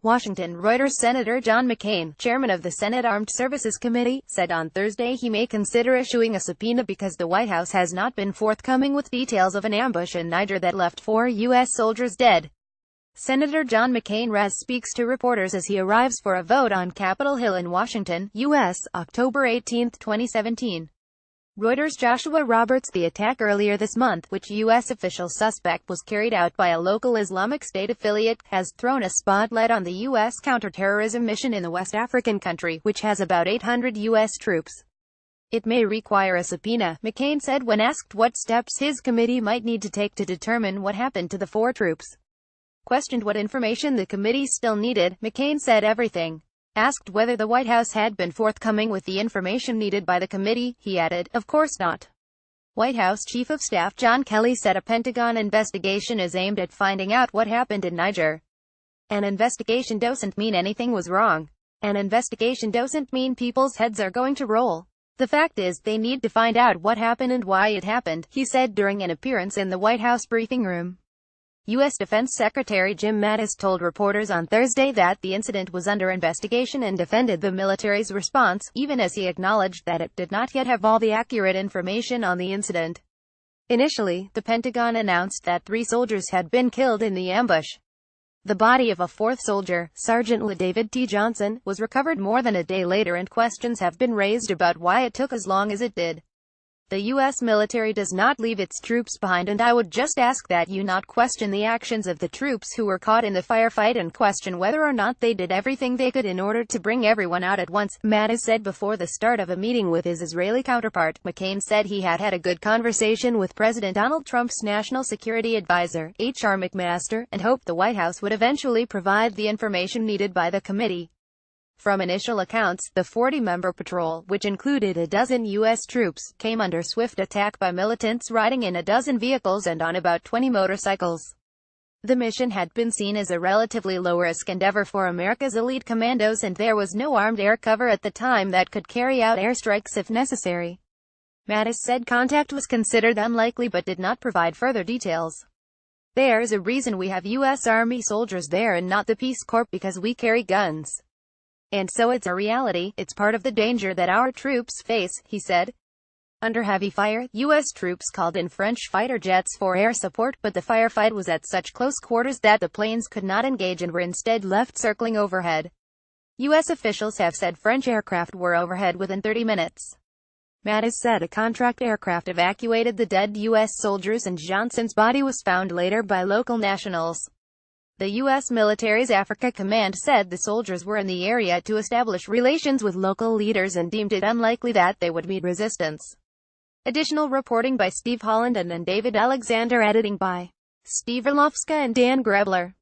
Washington. Reuters. Senator John McCain, chairman of the Senate Armed Services Committee, said on Thursday he may consider issuing a subpoena because the White House has not been forthcoming with details of an ambush in Niger that left 4 U.S. soldiers dead. Senator John McCain speaks to reporters as he arrives for a vote on Capitol Hill in Washington, U.S., October 18, 2017. Reuters. Joshua Roberts. The attack earlier this month, which U.S. officials suspect was carried out by a local Islamic State affiliate, has thrown a spotlight on the U.S. counterterrorism mission in the West African country, which has about 800 U.S. troops. It may require a subpoena, McCain said when asked what steps his committee might need to take to determine what happened to the 4 troops. Questioned what information the committee still needed, McCain said everything. Asked whether the White House had been forthcoming with the information needed by the committee, he added, "Of course not." White House Chief of Staff John Kelly said a Pentagon investigation is aimed at finding out what happened in Niger. An investigation doesn't mean anything was wrong. An investigation doesn't mean people's heads are going to roll. The fact is, they need to find out what happened and why it happened, he said during an appearance in the White House briefing room. U.S. Defense Secretary Jim Mattis told reporters on Thursday that the incident was under investigation and defended the military's response, even as he acknowledged that it did not yet have all the accurate information on the incident. Initially, the Pentagon announced that 3 soldiers had been killed in the ambush. The body of a 4th soldier, Sergeant David T. Johnson, was recovered more than a day later and questions have been raised about why it took as long as it did. The U.S. military does not leave its troops behind, and I would just ask that you not question the actions of the troops who were caught in the firefight and question whether or not they did everything they could in order to bring everyone out at once, Mattis said before the start of a meeting with his Israeli counterpart. McCain said he had had a good conversation with President Donald Trump's National Security Advisor, H.R. McMaster, and hoped the White House would eventually provide the information needed by the committee. From initial accounts, the 40-member patrol, which included a dozen U.S. troops, came under swift attack by militants riding in a dozen vehicles and on about 20 motorcycles. The mission had been seen as a relatively low-risk endeavor for America's elite commandos, and there was no armed air cover at the time that could carry out airstrikes if necessary. Mattis said contact was considered unlikely but did not provide further details. "There's a reason we have U.S. Army soldiers there and not the Peace Corps, because we carry guns. And so it's a reality, it's part of the danger that our troops face," he said. Under heavy fire, U.S. troops called in French fighter jets for air support, but the firefight was at such close quarters that the planes could not engage and were instead left circling overhead. U.S. officials have said French aircraft were overhead within 30 minutes. Mattis said a contract aircraft evacuated the dead U.S. soldiers and Johnson's body was found later by local nationals. The U.S. military's Africa Command said the soldiers were in the area to establish relations with local leaders and deemed it unlikely that they would meet resistance. Additional reporting by Steve Holland and David Alexander, editing by Steve Orlovska and Dan Grebler.